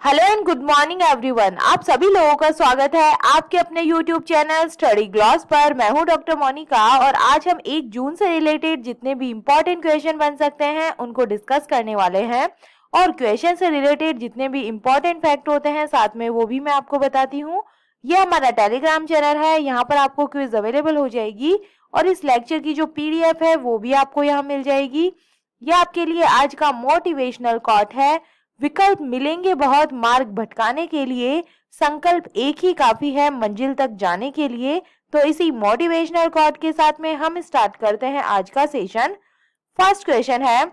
Hello and good morning everyone. आप सभी लोगों का स्वागत है आपके अपने यूट्यूब चैनल स्टडी ग्लॉस पर। मैं हूं डॉक्टर मोनिका और आज हम 1 जून से रिलेटेड जितने भी इम्पोर्टेंट क्वेश्चन बन सकते हैं उनको डिस्कस करने वाले हैं और क्वेश्चन से रिलेटेड जितने भी इम्पोर्टेंट फैक्ट होते हैं साथ में वो भी मैं आपको बताती हूँ। ये हमारा टेलीग्राम चैनल है, यहाँ पर आपको क्विज अवेलेबल हो जाएगी और इस लेक्चर की जो PDF है वो भी आपको यहाँ मिल जाएगी। ये आपके लिए आज का मोटिवेशनल कोट है, विकल्प मिलेंगे बहुत मार्ग भटकाने के लिए, संकल्प एक ही काफी है मंजिल तक जाने के लिए। तो इसी मोटिवेशनल कोट के साथ में हम स्टार्ट करते हैं आज का सेशन। फर्स्ट क्वेश्चन है,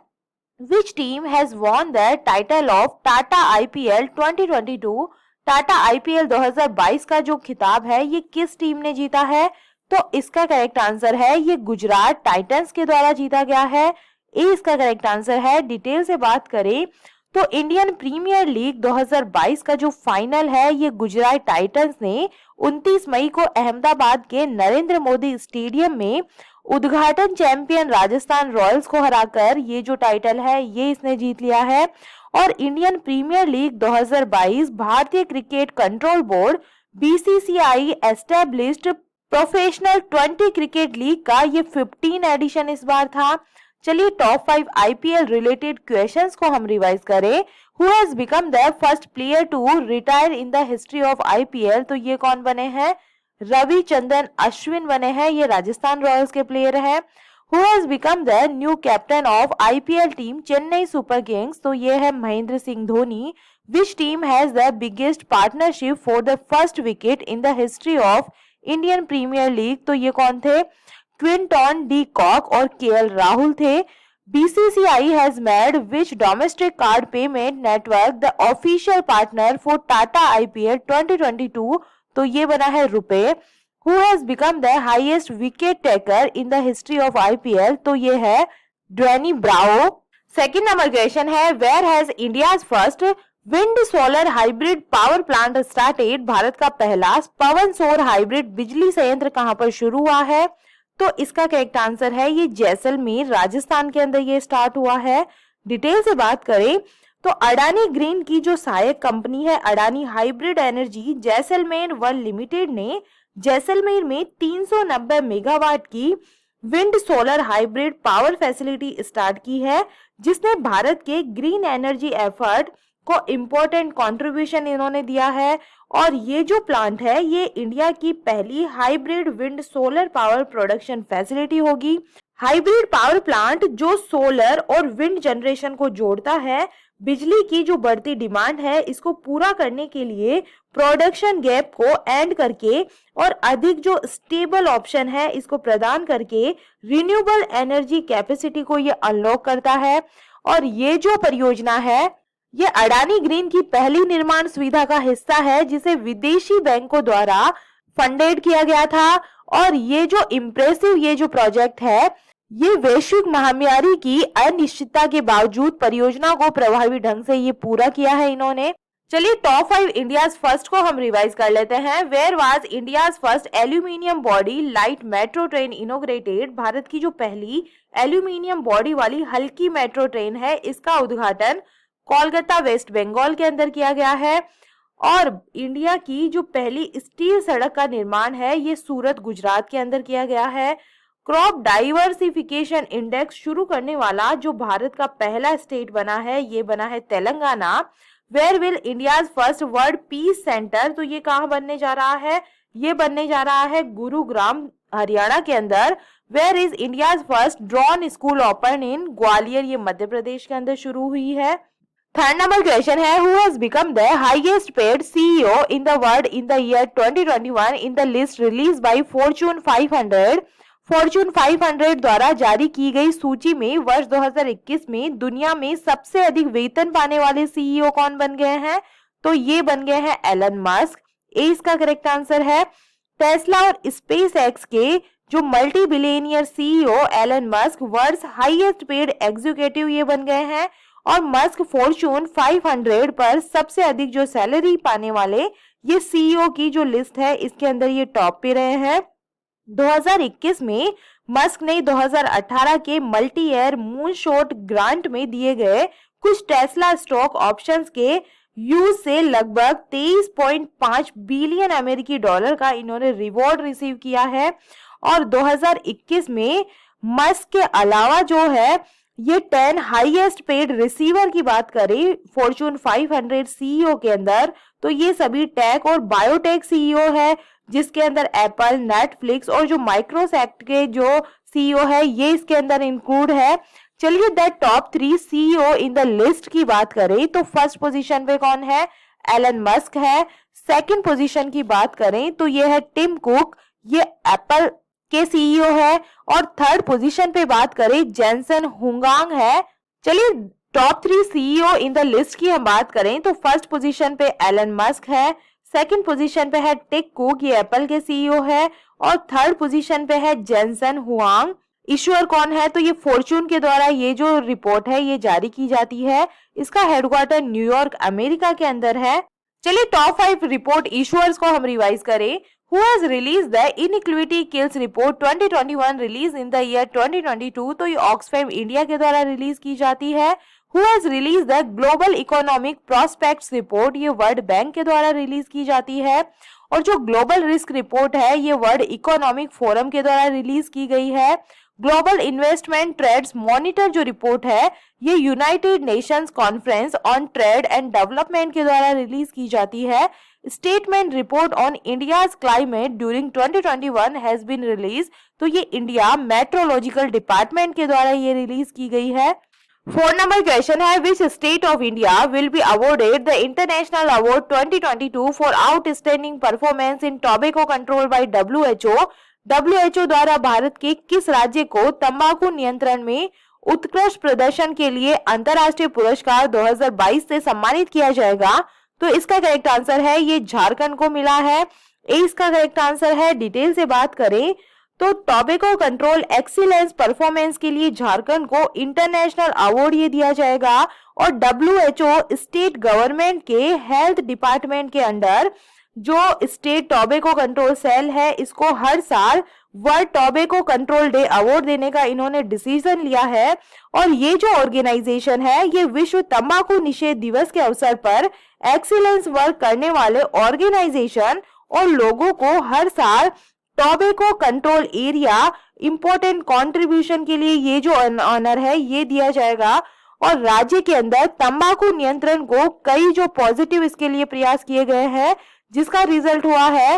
विच team has won the title of Tata IPL 2022? Tata IPL 2022 का जो खिताब है ये किस टीम ने जीता है? तो इसका करेक्ट आंसर है ये गुजरात टाइटंस के द्वारा जीता गया है। ए इसका करेक्ट आंसर है। डिटेल से बात करें तो इंडियन प्रीमियर लीग 2022 का जो फाइनल है ये गुजरात टाइटंस ने 29 मई को अहमदाबाद के नरेंद्र मोदी स्टेडियम में उद्घाटन चैंपियन राजस्थान रॉयल्स को हराकर ये जो टाइटल है ये इसने जीत लिया है। और इंडियन प्रीमियर लीग 2022 भारतीय cricket control board BCCI established professional 20 cricket league का ये 15 एडिशन इस बार था। चलिए टॉप 5 IPL रिलेटेड क्वेश्चंस को हम रिवाइज करें। Who has become the first player to retire in the history of IPL? तो ये कौन बने हैं? रविचंद्रन अश्विन बने हैं, ये राजस्थान रॉयल्स के प्लेयर हैं। Who has become the new captain of IPL team Chennai super kings? तो ये है Mahendra Singh Dhoni. Which team has the biggest partnership for the first wicket in the history of Indian premier league? तो ये कौन थे? क्विंटन डी कॉक और KL Rahul थे। BCCI has made which domestic card payment network the official partner for Tata IPL 2022? तो ये बना है RuPay. Who has become the highest wicket taker in the history of IPL? तो ये है ड्वेनी ब्रावो। सेकंड नंबर क्वेश्चन है, where has India's first wind solar hybrid power plant started? Bharat का पहला पवन सौर हाइब्रिड बिजली संयंत्र कहां पर शुरू हुआ है? तो इसका करेक्ट आंसर है ये जैसलमेर राजस्थान के अंदर ये स्टार्ट हुआ है। डिटेल से बात करें तो अडानी ग्रीन की जो सहायक कंपनी है Adani hybrid energy Jaisalmer one limited ने जैसलमेर में 390 मेगावाट की wind solar hybrid power facility start की है, जिसने भारत के ग्रीन एनर्जी एफर्ट को इम्पोर्टेंट कंट्रीब्यूशन इन्होंने दिया है। और ये जो प्लांट है ये इंडिया की पहली hybrid wind solar power production facility होगी। हाइब्रिड पावर प्लांट जो सोलर और विंड जनरेशन को जोड़ता है, बिजली की जो बढ़ती डिमांड है इसको पूरा करने के लिए प्रोडक्शन गैप को एंड करके और अधिक जो स्टेबल ऑप्शन है इसको प्रदान करके रिन्यूएबल एनर्जी कैपेसिटी को ये अनलॉक करता है। और ये जो परियोजना है ये अडानी ग्रीन की पहली निर्माण सुविधा का हिस्सा है जिसे विदेशी बैंकों द्वारा फंडेड किया गया था। और ये जो इम्प्रेसिव ये जो प्रोजेक्ट है ये वैश्विक महामारी की अनिश्चितता के बावजूद परियोजना को प्रभावी ढंग से ये पूरा किया है इन्होंने। चलिए टॉप 5 इंडियाज फर्स्ट को हम रिवाइज कर लेते हैं। Where was India's first aluminium body light metro train inaugurated? Bharat की जो पहली एल्यूमिनियम बॉडी वाली हल्की मेट्रो ट्रेन है इसका उद्घाटन कोलकाता वेस्ट बंगाल के अंदर किया गया है। और इंडिया की जो पहली स्टील सड़क का निर्माण है ये सूरत गुजरात के अंदर किया गया है। क्रॉप डाइवर्सिफिकेशन इंडेक्स शुरू करने वाला जो भारत का पहला स्टेट बना है ये बना है Telangana. Where will India's first world peace centre? तो ये कहाँ बनने जा रहा है? ये बनने जा रहा है गुरुग्राम हरियाणा के अंदर। Where is India's first drone school open in? Gwalior, ये मध्य प्रदेश के अंदर शुरू हुई है। थर्ड नंबर क्वेश्चन है, who has become the highest paid CEO in the world in the year 2021 in the list release by fortune 500? Fortune 500 द्वारा जारी की गई सूची में वर्ष 2021 में दुनिया में सबसे अधिक वेतन पाने वाले CEO कौन बन गए हैं? तो ये बन गए हैं एलन मस्क। ए इसका करेक्ट आंसर है। टेस्ला और स्पेस एक्स के जो multi billionaire CEO Elon Musk world highest paid executive ये बन गए हैं। और मस्क फॉर्च्यून 500 पर सबसे अधिक जो सैलरी पाने वाले ये CEO की जो लिस्ट है इसके अंदर ये टॉप पे रहे हैं। 2021 में मस्क ने 2018 के multi air moon shot grant में दिए गए कुछ टेस्ला स्टॉक ऑप्शंस के यूज से लगभग 23.5 बिलियन अमेरिकी डॉलर का इन्होंने रिवॉर्ड रिसीव किया है। और 2021 में मस्क के अलावा जो है ये 10 हाईएस्ट पेड रिसीवर की बात करें फॉर्च्यून 500 सीईओ के अंदर, तो ये सभी टेक और बायोटेक सीईओ है, जिसके अंदर एप्पल, नेटफ्लिक्स और जो माइक्रोसॉफ्ट के जो सीईओ है ये इसके अंदर इंक्लूड है। चलिए the top 3 CEO in the list की बात करें तो फर्स्ट पोजीशन पे कौन है? एलन मस्क है। सेकंड पोजीशन की बात करें तो ये है टिम कुक, ये एप्पल के सीईओ है। और थर्ड पोजीशन पे बात करें जेंसन हुंगांग है। चलिए top 3 CEO in the list की हम बात करें तो फर्स्ट पोजीशन पे एलन मस्क है, सेकंड पोजीशन पे है टिम कुक, ये एप्पल के सीईओ है, और थर्ड पोजीशन पे है जेंसन हुआंग। ईश्वर कौन है? तो ये फॉर्च्यून के द्वारा ये जो रिपोर्ट है ये जारी की जाती है। इसका हेडक्वार्टर न्यूयॉर्क अमेरिका के अंदर है। चलिए टॉप 5 रिपोर्ट ईश्वर्स को हम रिवाइज करें। Who has released the Inequality Kills Report 2021 release in the year 2022? तो ये ऑक्सफैम इंडिया के द्वारा रिलीज की जाती है। Who has released the Global Economic Prospects Report? ये वर्ल्ड बैंक के द्वारा रिलीज की जाती है। और जो ग्लोबल रिस्क रिपोर्ट है ये वर्ल्ड इकोनॉमिक फोरम के द्वारा रिलीज की गई है। ग्लोबल इन्वेस्टमेंट ट्रेड्स मॉनिटर जो रिपोर्ट है ये United Nations conference on trade and development के द्वारा रिलीज की जाती है। Statement report on India's climate during 2021 has been release, तो ये इंडिया मेट्रोलॉजिकल डिपार्टमेंट के द्वारा ये रिलीज की गई है। 4 नंबर क्वेश्चन है which state of India will be awarded the international award 2022 for outstanding performance in tobacco control by WHO? WHO द्वारा भारत के किस राज्य को तंबाकू नियंत्रण में उत्कृष्ट प्रदर्शन के लिए अंतर्राष्ट्रीय पुरस्कार 2022 से सम्मानित किया जाएगा? तो इसका करेक्ट आंसर है ये झारखंड को मिला है। ए इसका करेक्ट आंसर है। डिटेल से बात करें तो टोबैको कंट्रोल एक्सीलेंस परफॉर्मेंस के लिए झारखंड को इंटरनेशनल अवार्ड ये दिया जाएगा। और डब्ल्यूएचओ स्टेट गवर्नमेंट के हेल्थ डिपार्टमेंट के अंडर जो स्टेट टोबैको कंट्रोल सेल है इसको हर साल world tobacco control day award देने का इन्होंने डिसीजन लिया है। और ये जो ऑर्गेनाइजेशन है ये विश्व तंबाकू निषेध दिवस के अवसर पर एक्सीलेंस वर्क करने वाले ऑर्गेनाइजेशन और लोगों को हर साल tobacco control area important contribution के लिए ये जो ऑनर है ये दिया जाएगा। और राज्य के अंदर तंबाकू नियंत्रण को कई जो पॉजिटिव इसके लिए प्रयास किए गए हैं, जिसका रिजल्ट हुआ है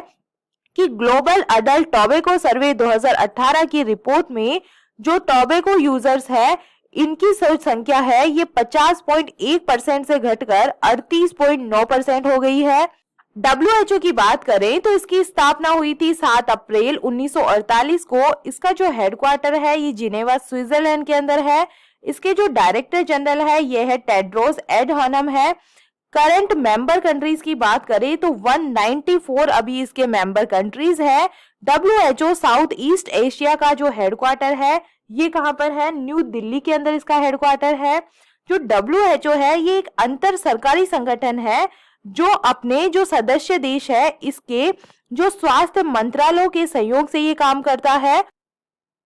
कि ग्लोबल अडल्ट टोबैको सर्वे 2018 की रिपोर्ट में जो टोबैको यूजर्स है इनकी संख्या है ये 50.1% से घटकर 38.9% हो गई है। डब्ल्यूएचओ की बात करें तो इसकी स्थापना हुई थी 7 अप्रैल 1948 को। इसका जो हेडक्वार्टर है ये जिनेवा स्विट्जरलैंड के अंदर है। इसके जो डायरेक्टर जनरल है ये है टेड्रोस एडहानम है। करंट मेंबर कंट्रीज की बात करें तो 194 अभी इसके मेंबर कंट्रीज है। डब्ल्यूएचओ साउथ ईस्ट एशिया का जो हेडक्वार्टर है ये कहां पर है? न्यू दिल्ली के अंदर इसका हेडक्वार्टर है। जो डब्ल्यूएचओ है ये एक अंतर सरकारी संगठन है जो अपने जो सदस्य देश है इसके जो स्वास्थ्य मंत्रालयों के सहयोग से ये काम करता है।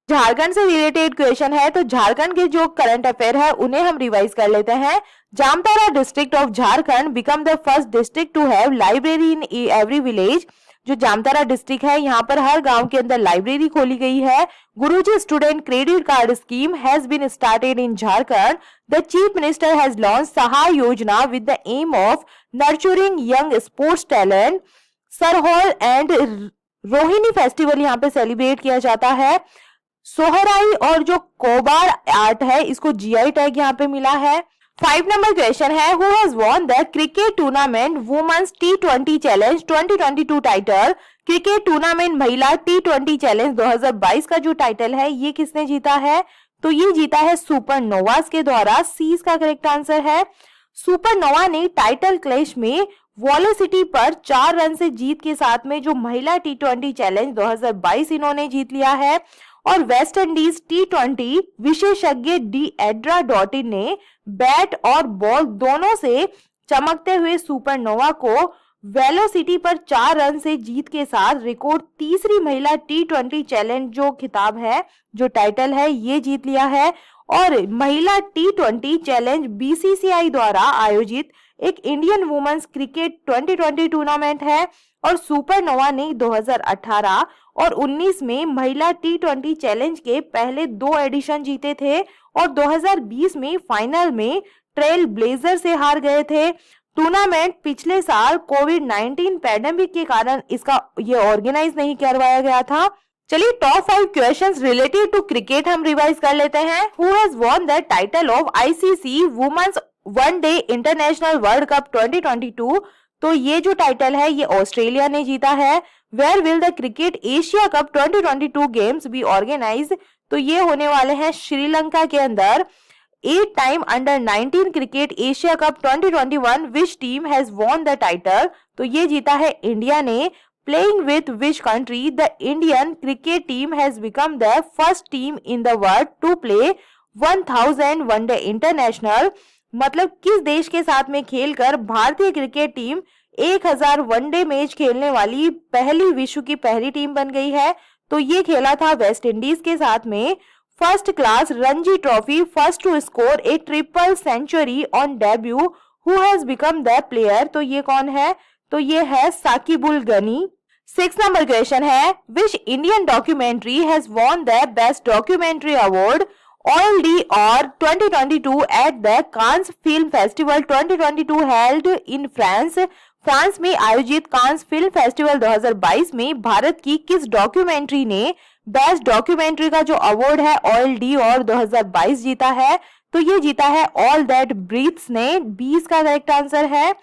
झारखंड से रिलेटेड क्वेश्चन है तो झारखंड के जो करंट अफेयर है उन्हें हम रिवाइज कर लेते हैं। Jamtara district of Jharkhand become the first district to have library in every village. जो जामताड़ा डिस्ट्रिक्ट है यहाँ पर हर गांव के अंदर लाइब्रेरी खोली गई है। Guruji student credit card scheme has been started in Jharkhand. The chief minister has launch Sahay Yojana with the aim of nurturing young sports talent. Sarhul and Rohini festival यहाँ पे सेलिब्रेट किया जाता है। सोहराई और जो कोबार आर्ट है इसको जीआई टैग यहाँ पे मिला है। 5 नंबर क्वेश्चन है who has won the cricket tournament women's T20 challenge 2022 title? Cricket tournament महिला T20 चैलेंज 2022 का जो टाइटल है ये किसने जीता है? तो ये जीता है सुपरनोवास के द्वारा। सी इसका करेक्ट आंसर है। सुपरनोवा ने टाइटल क्लैश में वॉलोसिटी पर 4 रन से जीत के साथ में जो महिला T20 चैलेंज 2022 इन्होंने जीत लिया है। और वेस्ट इंडीज T20 विशेषज्ञ डी एड्रा डॉटिन ने बैट और बॉल दोनों से चमकते हुए सुपरनोवा को वेलोसिटी पर 4 रन से जीत के साथ रिकॉर्ड तीसरी महिला T20 चैलेंज जो खिताब है जो टाइटल है ये जीत लिया है। और महिला T20 चैलेंज बीसीसीआई द्वारा आयोजित एक इंडियन वुमेन्स क्रिकेट 2020 टूर्नामेंट है और सुपरनोवा ने 2018 और 19 में महिला T20 चैलेंज के पहले 2 एडिशन जीते थे और 2020 में फाइनल में ट्रेल ब्लेजर से हार गए थे। टूर्नामेंट पिछले साल कोविड-19 पैंडेमिक के कारण ये ऑर्गेनाइज नहीं करवाया गया था। चलिए top 5 questions related to cricket हम रिवाइज कर लेते हैं। Who has won the title of ICC women's one day international world cup 2022? तो ये जो टाइटल है ये ऑस्ट्रेलिया ने जीता है। Where will the cricket Asia cup 2022 games be organize? तो ये होने वाले हैं श्रीलंका के अंदर। 8 time under 19 cricket Asia cup 2021 which team has won the title? तो ये जीता है इंडिया ने। Playing with which country the Indian cricket team has become the first team in the world to play 1000 one day international? मतलब किस देश के साथ में खेलकर भारतीय क्रिकेट टीम 1000 वनडे मैच खेलने वाली पहली विश्व की पहली टीम बन गई है? तो ये खेला था वेस्ट इंडीज के साथ में। First class Ranji trophy, first to score a triple century on debut, who has become the player? तो ये कौन है? तो ये है साकिबुल गनी। 6 नंबर क्वेश्चन है, which Indian documentary has won the best documentary award all d'Or 2022 at the Cannes film festival 2022 held in France? France में आयोजित कांस फिल्म फेस्टिवल 2022 में भारत की किस डॉक्यूमेंट्री ने बेस्ट डॉक्यूमेंट्री का जो अवार्ड है ऑल d'Or 2022 जीता है? तो ये जीता है ऑल दैट ब्रीथ्स ने। 20 का करेक्ट आंसर है।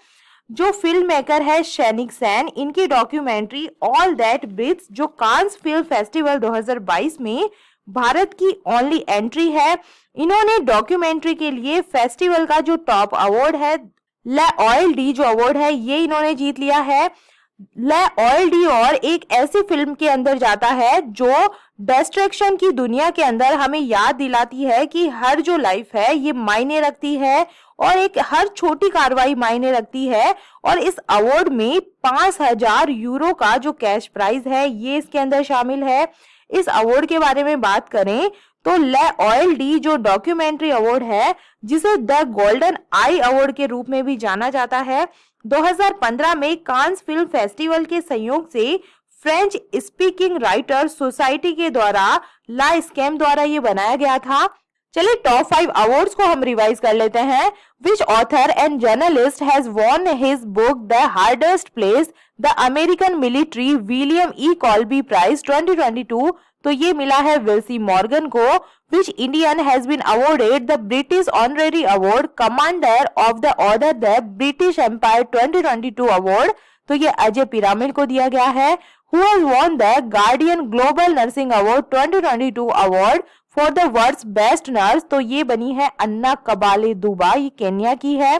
जो फिल्म मेकर है सैनिक सैन, इनकी डॉक्यूमेंट्री ऑल दैट ब्रीथ्स जो कांस फिल्म फेस्टिवल 2022 में भारत की ओनली एंट्री है। इन्होंने डॉक्यूमेंट्री के लिए फेस्टिवल का जो टॉप अवार्ड है ला ऑयल डी जो अवार्ड है ये इन्होंने जीत लिया है। ला ऑयल d'Or एक ऐसी फिल्म के अंदर जाता है जो डिस्ट्रैक्शन की दुनिया के अंदर हमें याद दिलाती है कि हर जो लाइफ है ये मायने रखती है और एक हर छोटी कार्रवाई मायने रखती है। और इस अवार्ड में 5000 यूरो का जो कैश प्राइज है ये इसके अंदर शामिल है। इस अवार्ड के बारे में बात करें तो ला ऑयल डी जो डॉक्यूमेंट्री अवार्ड है जिसे द गोल्डन आई अवार्ड के रूप में भी जाना जाता है, 2015 में कांस फिल्म फेस्टिवल के सहयोग से फ्रेंच स्पीकिंग राइटर सोसाइटी के द्वारा ला स्कैम द्वारा ये बनाया गया था। चलिए टॉप 5 अवार्ड्स को हम रिवाइज कर लेते हैं। Which author and journalist has won his book the hardest place the American military William E Colby prize 2022? तो ये मिला है विल्सी मॉर्गन को। Which Indian has been awarded the British honorary award commander of the order the British empire 2022 award? तो ये अजय पिरामिड को दिया गया है। Who has won the Guardian global nursing award 2022 award for the world's best nurse? तो ये बनी है अन्ना कबाले दुबा, ये केन्या की है।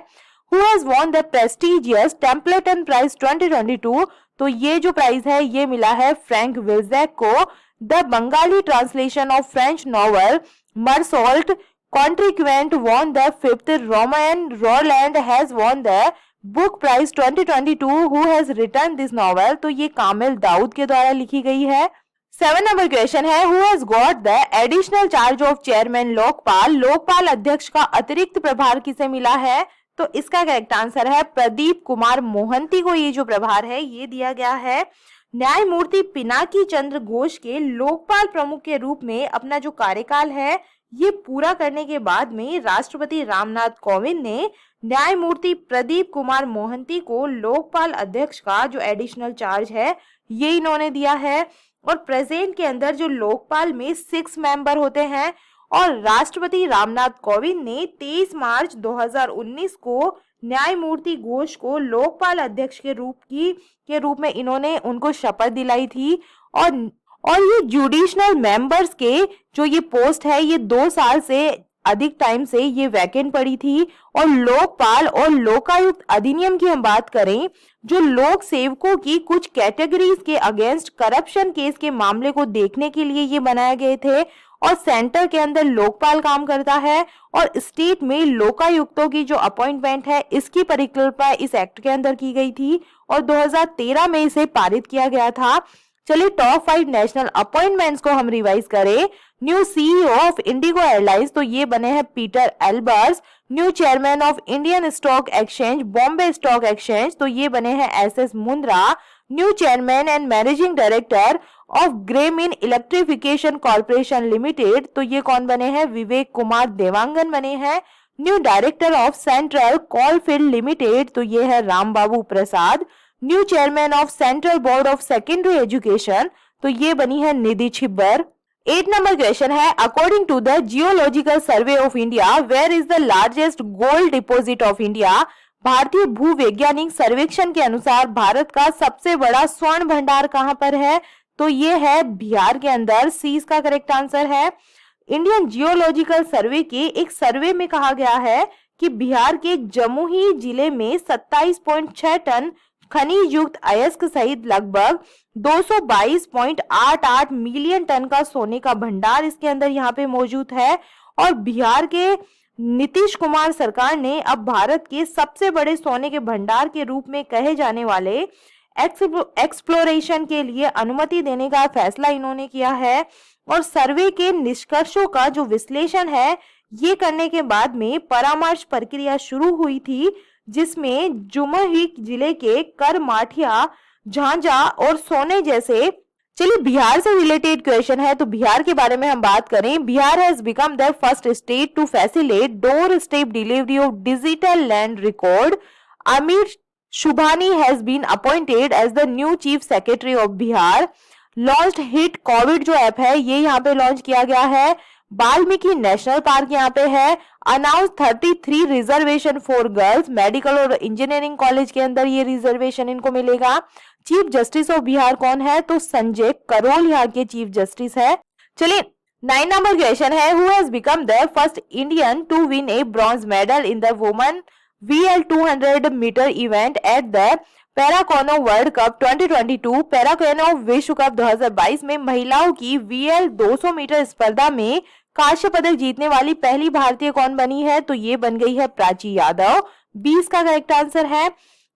Who has won the prestigious Templeton prize 2022? तो ये जो प्राइज है ये मिला है फ्रैंक विल्जैक को। The Bengali translation of French novel Meursault कॉन्ट्रिक्वेंट won the 5th Romain Rolland has won the book prize 2022। Who has written this novel? तो ये कामिल दाऊद के द्वारा लिखी गई है। 7 नंबर क्वेश्चन है, who has got the additional charge of chairman Lokpal? Lokpal अध्यक्ष का अतिरिक्त प्रभार किसे मिला है? तो इसका करेक्ट आंसर है प्रदीप कुमार मोहंती को ये जो प्रभार है ये दिया गया है। न्यायमूर्ति पिनाकी चंद्र घोष के लोकपाल प्रमुख के रूप में अपना जो कार्यकाल है ये पूरा करने के बाद में राष्ट्रपति रामनाथ कोविंद ने न्यायमूर्ति प्रदीप कुमार मोहंती को लोकपाल अध्यक्ष का जो एडिशनल चार्ज है ये इन्होंने दिया है। और प्रेजेंट के अंदर जो लोकपाल में 6 मेंबर होते हैं और राष्ट्रपति रामनाथ कोविंद ने 23 मार्च 2019 को न्यायमूर्ति घोष को लोकपाल अध्यक्ष के रूप में इन्होंने उनको शपथ दिलाई थी। और ये जुडिशनल मेंबर्स के जो ये पोस्ट है ये 2 साल से अधिक टाइम से ये वैकेंट पड़ी थी। और लोकपाल और लोकायुक्त अधिनियम की हम बात करें जो लोक सेवकों की कुछ कैटेगरीज के अगेंस्ट करप्शन केस के मामले को देखने के लिए ये बनाए गए थे। और सेंटर के अंदर लोकपाल काम करता है और स्टेट में लोकायुक्तों की जो अपॉइंटमेंट है इसकी परिकल्पना इस एक्ट के अंदर की गई थी और 2013 में इसे पारित किया गया था। चलिए टॉप 5 नेशनल अपॉइंटमेंट्स को हम रिवाइज करें। New CEO of IndiGo airlines तो ये बने हैं Peter Elbers. New chairman of Indian stock exchange Bombay stock exchange, तो ये बने हैं S Mundra. New chairman and managing director of Grameen electrification corporation limited, तो ये कौन बने हैं? विवेक कुमार देवांगन बने हैं। New director of central coalfield limited, तो ये है Ram Babu Prasad. New chairman of central board of secondary education, तो ये बनी है निधि छिब्बर। 8 नंबर क्वेश्चन है, according to the geological survey of India where is the largest gold deposit of India? भारतीय भूवैज्ञानिक सर्वेक्षण के अनुसार भारत का सबसे बड़ा स्वर्ण भंडार कहां पर है? तो ये है बिहार के अंदर। सी इसका करेक्ट आंसर है। इंडियन जियोलॉजिकल सर्वे के एक सर्वे में कहा गया है कि बिहार के जमुई जिले में 27.6 टन खनिज युक्त अयस्क सहित लगभग 222.88 मिलियन टन का सोने का भंडार इसके अंदर यहाँ पे मौजूद है। और बिहार के नीतीश कुमार सरकार ने अब भारत के सबसे बड़े सोने के भंडार के रूप में कहे जाने वाले एक्सप्लोरेशन के लिए अनुमति देने का फैसला इन्होंने किया है। और सर्वे के निष्कर्षों का जो विश्लेषण है ये करने के बाद में परामर्श प्रक्रिया शुरू हुई थी, जिसमें जमुई जिले के करमाठिया, झांझा और सोने जैसे। चलिए बिहार से रिलेटेड क्वेश्चन है, तो बिहार के बारे में हम बात करें। Bihar has become the first state to facilitate door step delivery of digital land record. Amit Shubhani has been appointed as the new chief secretary of Bihar. Launched hit covid जो ऐप है ये यहाँ पे लॉन्च किया गया है। वाल्मीकि नेशनल पार्क यहाँ पे है। Announce 33 reservation for girls medical और इंजीनियरिंग कॉलेज के अंदर ये रिजर्वेशन इनको मिलेगा। चीफ जस्टिस ऑफ बिहार कौन है? तो संजय करोल यहाँ के चीफ जस्टिस है। चलिए 9 नंबर क्वेश्चन है, who has become the first Indian to win a bronze medal in the women VL 200 metre event at the paracanoe world cup 2022। Paracanoe विश्व कप 2022 में महिलाओं की VL 200 मीटर स्पर्धा में कांस्य पदक जीतने वाली पहली भारतीय कौन बनी है? तो ये बन गई है प्राची यादव। 20 का करेक्ट आंसर है।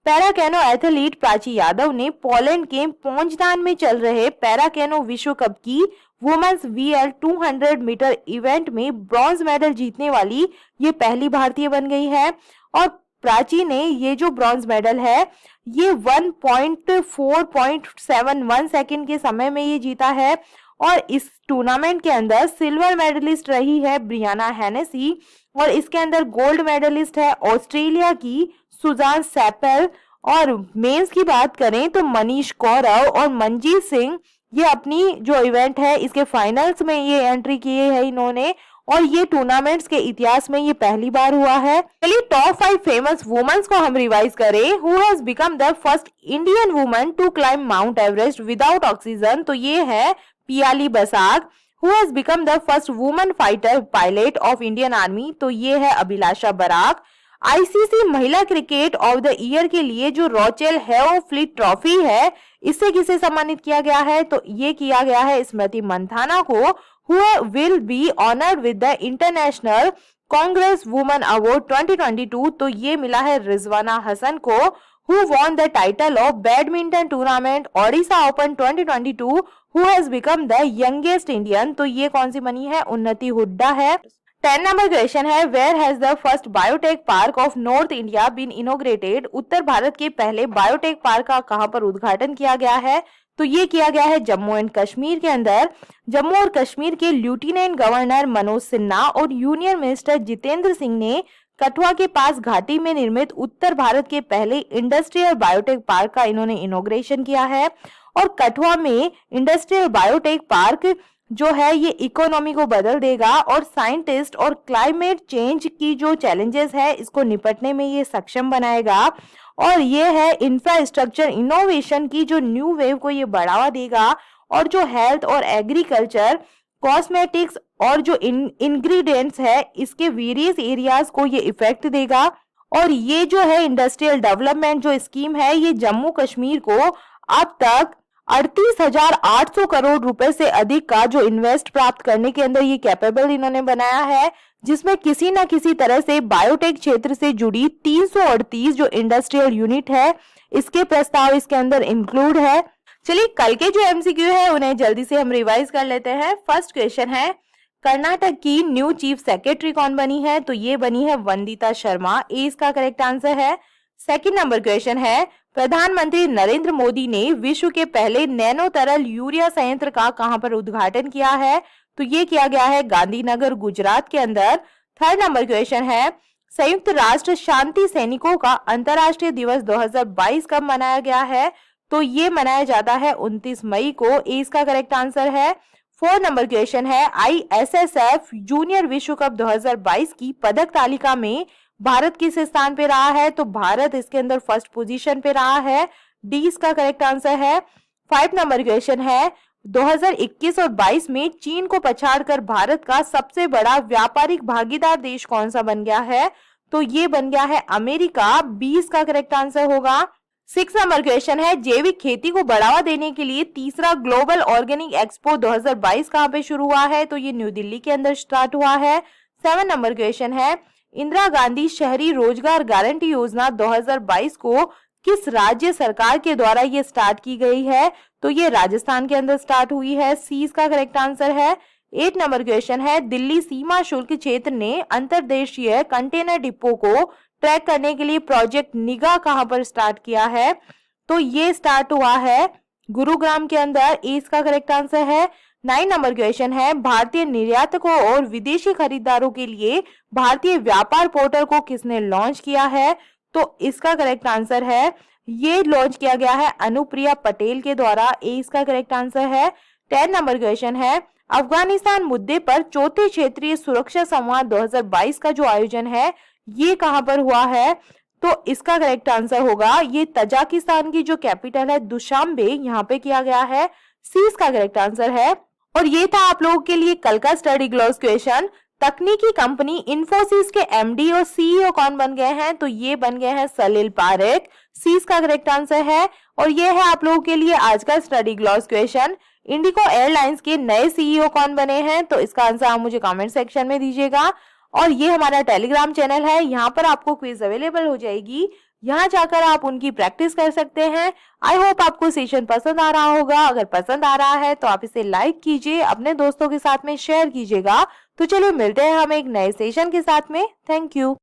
पैराकेनो एथलीट प्राची यादव ने पोलैंड के पोजनान में चल रहे पैराकेनो विश्व कप की वुमेन्स VL 200 मीटर इवेंट में ब्रॉन्ज मेडल जीतने वाली ये पहली भारतीय बन गई है। और प्राची ने ये जो ब्रॉन्ज मेडल है ये 1.4.71 सेकंड के समय में ये जीता है। और इस टूर्नामेंट के अंदर सिल्वर मेडलिस्ट रही है ब्रियाना हेनेसी। और इसके अंदर गोल्ड मेडलिस्ट है ऑस्ट्रेलिया की सुजान सैपेल। और मेंस की बात करें तो मनीष कौरव और मनजीत सिंह ये अपनी जो इवेंट है इसके फाइनल्स में ये एंट्री की है इन्होंने। और ये टूर्नामेंट्स के इतिहास में ये पहली बार हुआ है। चलिए टॉप 5 फेमस वुमेन्स को हम रिवाइज करें। Who has become the first Indian woman to climb mount Everest without oxygen? तो ये है Piyali Basak. Who has become the first woman fighter pilot of Indian army? तो ये है अभिलाषा बराक। आईसीसी महिला क्रिकेट ऑफ द ईयर के लिए जो रॉचेल हेओ फ्लिट ट्रॉफी है इससे किसे सम्मानित किया गया है? तो ये किया गया है स्मृति मंथाना को। Who will be honored with the International Congress Women Award 2022? तो ये मिला है रिजवाना हसन को। Who won the title of badminton tournament Odisha open 2022? Who has become the youngest Indian? तो ये कौन सी बनी है? उन्नति हुड्डा है। 10 नंबर क्वेश्चन है, where has the first biotech park of north India been inaugurated? उत्तर भारत के पहले बायोटेक पार्क का कहां पर उद्घाटन किया गया है? तो ये किया गया है जम्मू एंड कश्मीर के अंदर। जम्मू और कश्मीर के लेफ्टिनेंट गवर्नर मनोज सिन्हा और यूनियन मिनिस्टर जितेंद्र सिंह ने कठुआ के पास घाटी में निर्मित उत्तर भारत के पहले इंडस्ट्रियल बायोटेक पार्क का इन्होंने इनोग्रेशन किया है। और कठुआ में इंडस्ट्रियल बायोटेक पार्क जो है ये इकोनॉमी को बदल देगा और साइंटिस्ट और क्लाइमेट चेंज की जो चैलेंजेस है इसको निपटने में ये सक्षम बनाएगा। और ये है इंफ्रास्ट्रक्चर इनोवेशन की जो न्यू वेव को ये बढ़ावा देगा। और जो हेल्थ और एग्रीकल्चर, कॉस्मेटिक्स और जो इंग्रेडिएंट्स है इसके वेरियस एरियाज को ये इफेक्ट देगा। और ये जो है इंडस्ट्रियल डेवलपमेंट जो स्कीम है ये जम्मू कश्मीर को अब तक 38,800 करोड़ रुपए से अधिक का जो इन्वेस्ट प्राप्त करने के अंदर ये कैपेबल इन्होंने बनाया है, जिसमें किसी ना किसी तरह से बायोटेक क्षेत्र से जुड़ी 338 जो इंडस्ट्रियल यूनिट है इसके प्रस्ताव इसके अंदर इंक्लूड है। चलिए कल के जो एमसीक्यू है उन्हें जल्दी से हम रिवाइज कर लेते हैं। फर्स्ट क्वेश्चन है, कर्नाटक की न्यू चीफ सेक्रेटरी कौन बनी है? तो ये बनी है वंदिता शर्मा। ए इसका करेक्ट आंसर है। सेकंड नंबर क्वेश्चन है, प्रधानमंत्री नरेंद्र मोदी ने विश्व के पहले नैनो तरल यूरिया संयंत्र का कहां पर उद्घाटन किया है? तो ये किया गया है गांधीनगर, गुजरात के अंदर। थर्ड नंबर क्वेश्चन है, संयुक्त राष्ट्र शांति सैनिकों का अंतर्राष्ट्रीय दिवस 2022 कब मनाया गया है? तो ये मनाया जाता है 29 मई को। ए इसका करेक्ट आंसर है। फोर्थ नंबर क्वेश्चन है, ISSF जूनियर विश्व कप 2022 की पदक तालिका में भारत किस स्थान पे रहा है? तो भारत इसके अंदर फर्स्ट पोजीशन पे रहा है। डी इसका करेक्ट आंसर है। 5 नंबर क्वेश्चन है, 2021 और 22 में चीन को पछाड़कर भारत का सबसे बड़ा व्यापारिक भागीदार देश कौन सा बन गया है? तो ये बन गया है अमेरिका। बी इसका करेक्ट आंसर होगा। 6 नंबर क्वेश्चन है, जैविक खेती को बढ़ावा देने के लिए तीसरा ग्लोबल ऑर्गेनिक एक्सपो 2022 कहां पे शुरू हुआ है? तो ये न्यू दिल्ली के अंदर स्टार्ट हुआ है। 7 नंबर क्वेश्चन है, इंदिरा गांधी शहरी रोजगार गारंटी योजना 2022 को किस राज्य सरकार के द्वारा ये स्टार्ट की गई है? तो ये राजस्थान के अंदर स्टार्ट हुई है। सी इसका करेक्ट आंसर है। 8 नंबर क्वेश्चन है, दिल्ली सीमा शुल्क क्षेत्र ने अंतरदेशीय कंटेनर डिपो को ट्रैक करने के लिए प्रोजेक्ट निगाह कहां पर स्टार्ट किया है? तो ये स्टार्ट हुआ है गुरुग्राम के अंदर। ए इसका करेक्ट आंसर है। 9 नंबर क्वेश्चन है, भारतीय निर्यातकों और विदेशी खरीदारों के लिए भारतीय व्यापार पोर्टल को किसने लॉन्च किया है? तो इसका करेक्ट आंसर है, ये लॉन्च किया गया है अनुप्रिया पटेल के द्वारा। ए इसका करेक्ट आंसर है। 10 नंबर क्वेश्चन है, अफगानिस्तान मुद्दे पर चौथे क्षेत्रीय सुरक्षा संवाद 2022 का जो आयोजन है ये कहां पर हुआ है? तो इसका करेक्ट आंसर होगा, ये तजाकिस्तान की जो कैपिटल है दुशांबे, यहाँ पे किया गया है। सी इसका करेक्ट आंसर है। और ये था आप लोगों के लिए कल का स्टडी ग्लॉस क्वेश्चन। तकनीकी कंपनी इंफोसिस के एमडी और सीईओ कौन बन गए हैं? तो ये बन गए हैं सलिल पारेख। सी इसका करेक्ट आंसर है। और ये है आप लोगों के लिए आज का study gloss question. Indigo airlines के नए सीईओ कौन बने हैं? तो इसका आंसर आप मुझे कमेंट सेक्शन में दीजिएगा। और ये हमारा टेलीग्राम चैनल है, यहाँ पर आपको क्विज अवेलेबल हो जाएगी, यहाँ जाकर आप उनकी प्रैक्टिस कर सकते हैं। आई होप आपको सेशन पसंद आ रहा होगा। अगर पसंद आ रहा है तो आप इसे लाइक कीजिए, अपने दोस्तों के साथ में शेयर कीजिएगा। तो चलिए मिलते हैं हम एक नए सेशन के साथ में। Thank you.